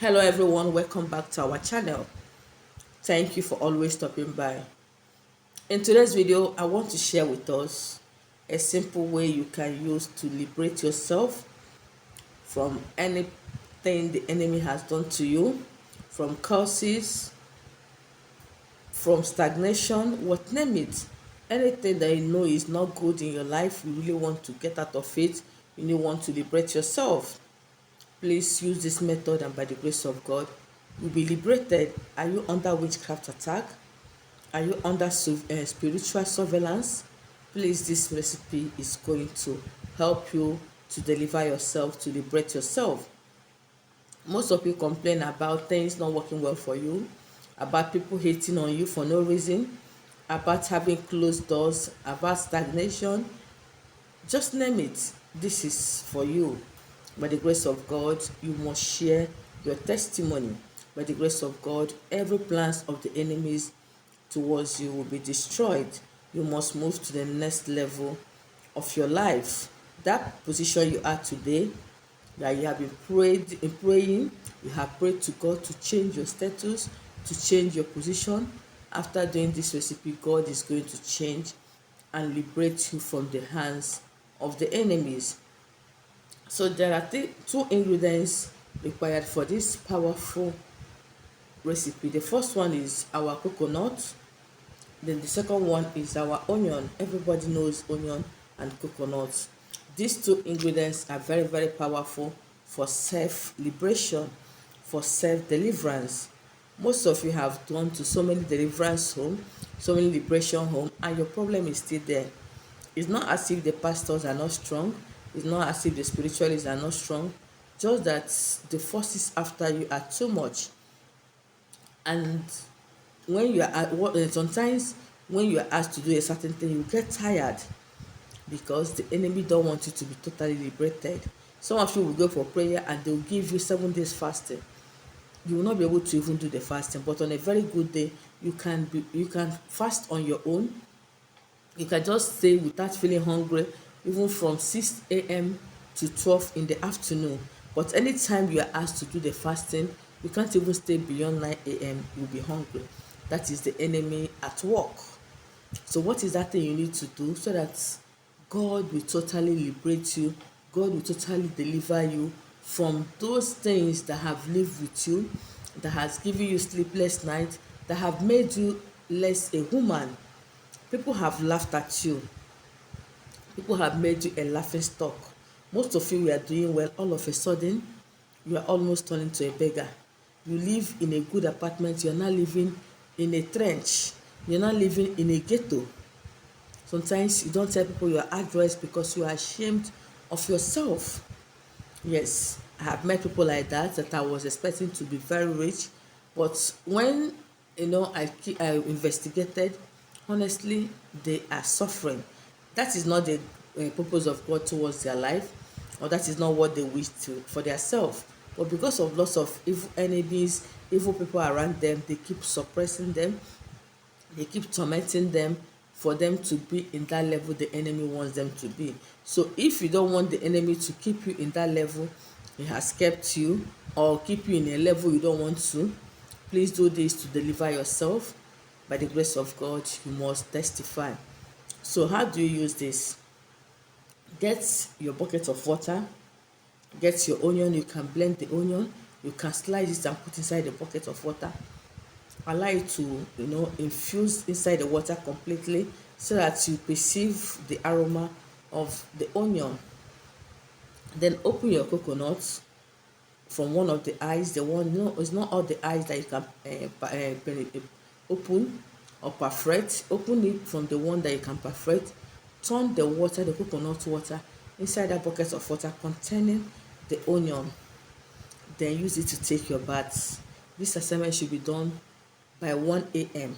Hello everyone, welcome back to our channel. Thank you for always stopping by. In today's video, I want to share with us a simple way you can use to liberate yourself from anything the enemy has done to you, from curses, from stagnation, what name it. Anything that you know is not good in your life, you really want to get out of it, you really want to liberate yourself. Please use this method and by the grace of God, you'll be liberated. Are you under witchcraft attack? Are you under spiritual surveillance? Please, this recipe is going to help you to deliver yourself, to liberate yourself. Most of you complain about things not working well for you, about people hating on you for no reason, about having closed doors, about stagnation. Just name it. This is for you. By the grace of God, you must share your testimony. By the grace of God, every plans of the enemies towards you will be destroyed. You must move to the next level of your life. That position you are today, that you have been praying, you have prayed to God to change your status, to change your position. After doing this recipe, God is going to change and liberate you from the hands of the enemies. So there are two ingredients required for this powerful recipe. The first one is our coconut. Then the second one is our onion. Everybody knows onion and coconut. These two ingredients are very, very powerful for self-liberation, for self-deliverance. Most of you have gone to so many deliverance home, so many liberation home, and your problem is still there. It's not as if the pastors are not strong. It's not as if the spiritualists are not strong. Just that the forces after you are too much. And when you are sometimes when you are asked to do a certain thing, you get tired because the enemy don't want you to be totally liberated. Some of you will go for prayer and they will give you 7 days fasting. You will not be able to even do the fasting, but on a very good day, you can fast on your own. You can just stay without feeling hungry, even from 6 a.m. to 12 in the afternoon. But anytime you are asked to do the fasting, you can't even stay beyond 9 a.m. You'll be hungry. That is the enemy at work. So what is that thing you need to do so that God will totally liberate you? God will totally deliver you from those things that have lived with you, that has given you sleepless nights, that have made you less a woman. People have laughed at you. People have made you a laughing stock. Most of you were doing well. All of a sudden, you are almost turning to a beggar. You live in a good apartment. You're not living in a trench. You're not living in a ghetto. Sometimes you don't tell people your address because you are ashamed of yourself. Yes, I have met people like that I was expecting to be very rich, but when I investigated, honestly, they are suffering. That is not the purpose of God towards their life, or that is not what they wish to for themselves. But because of lots of evil enemies, evil people around them, they keep suppressing them, they keep tormenting them for them to be in that level the enemy wants them to be. So if you don't want the enemy to keep you in that level he has kept you, or keep you in a level you don't want to, please do this to deliver yourself. By the grace of God, you must testify. So how do you use this? Get your bucket of water, get your onion. You can blend the onion, you can slice it and put inside the bucket of water. Allow it to infuse inside the water completely so that you perceive the aroma of the onion. Then open your coconut from one of the eyes. The one, it's not all the eyes that you can open or perforate. Open it from the one that you can perforate. Turn the water, the coconut water, inside that bucket of water containing the onion. Then use it to take your bath. This assignment should be done by 1 a.m.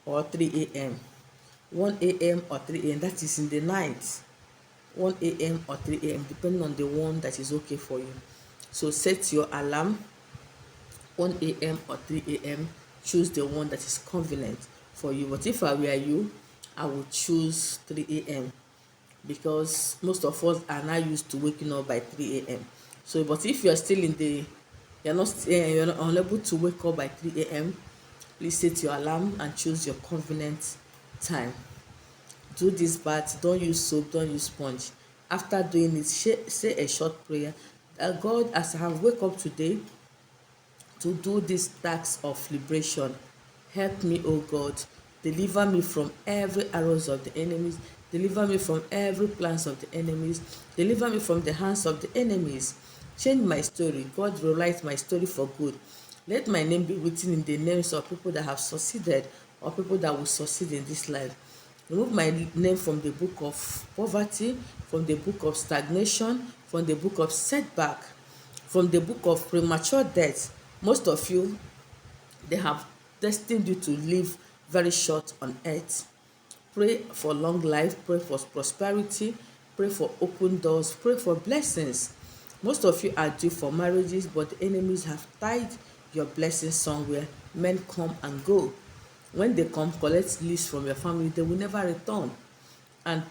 or 3 a.m. 1 a.m. or 3 a.m. That is in the night. 1 a.m. or 3 a.m. depending on the one that is okay for you. So set your alarm 1 a.m. or 3 a.m. Choose the one that is convenient for you. But if I were you, I would choose 3 a.m. because most of us are not used to waking up by 3 a.m. So, but if you are still in you're not unable to wake up by 3 a.m., please set your alarm and choose your convenient time. Do this bath, don't use soap, don't use sponge. After doing it, say a short prayer that God, as I have wake up today to do this task of liberation, help me, O God. Deliver me from every arrows of the enemies. Deliver me from every plans of the enemies. Deliver me from the hands of the enemies. Change my story. God, rewrite my story for good. Let my name be written in the names of people that have succeeded or people that will succeed in this life. Remove my name from the book of poverty, from the book of stagnation, from the book of setback, from the book of premature death. Most of you, they have destined you to live very short on earth. Pray for long life, pray for prosperity, pray for open doors, pray for blessings. Most of you are due for marriages, but the enemies have tied your blessings somewhere. Men come and go. When they come, collect leaves from your family, they will never return. And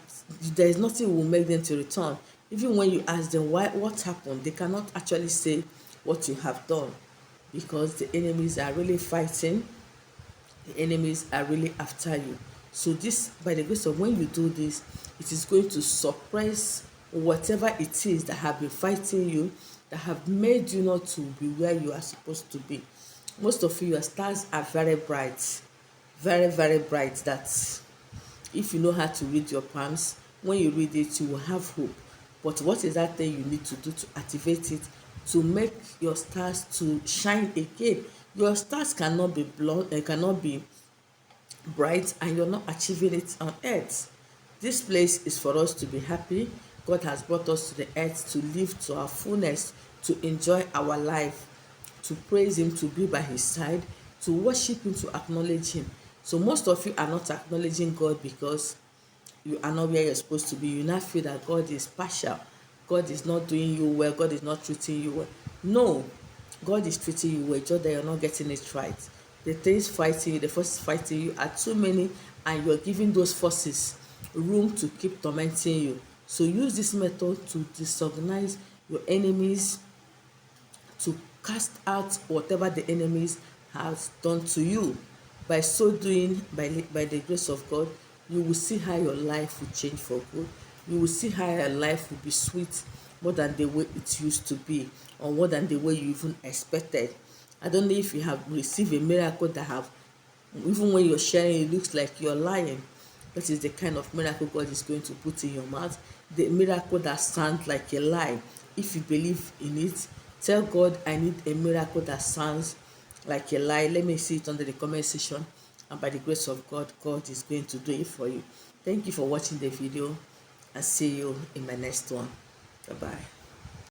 there is nothing will make them to return. Even when you ask them why, what happened, they cannot actually say what you have done, because the enemies are really fighting. The enemies are really after you. So this, by the grace of, when you do this, it is going to suppress whatever it is that have been fighting you, that have made you not to be where you are supposed to be. Most of you, your stars are very bright, very, very bright, that if you know how to read your palms, when you read it, you will have hope. But what is that thing you need to do to activate it, to make your stars to shine again? Your stars cannot be blown, cannot be bright, and you're not achieving it on earth. This place is for us to be happy. God has brought us to the earth to live to our fullness, to enjoy our life, to praise him, to be by his side, to worship him, to acknowledge him. So most of you are not acknowledging God because you are not where you're supposed to be. You now feel that God is partial, God is not doing you well, God is not treating you well. No, God is treating you well, just that you're not getting it right. The things fighting you, the forces fighting you are too many, and you're giving those forces room to keep tormenting you. So use this method to disorganize your enemies, to cast out whatever the enemies has done to you. By so doing, by the grace of God, you will see how your life will change for good. You will see how your life will be sweet, more than the way it used to be, or more than the way you even expected. I don't know if you have received a miracle that have, even when you're sharing, it looks like you're lying. That is the kind of miracle God is going to put in your mouth. The miracle that sounds like a lie. If you believe in it, tell God, I need a miracle that sounds like a lie. Let me see it under the comment section. And by the grace of God, God is going to do it for you. Thank you for watching the video, and see you in my next one. Bye bye.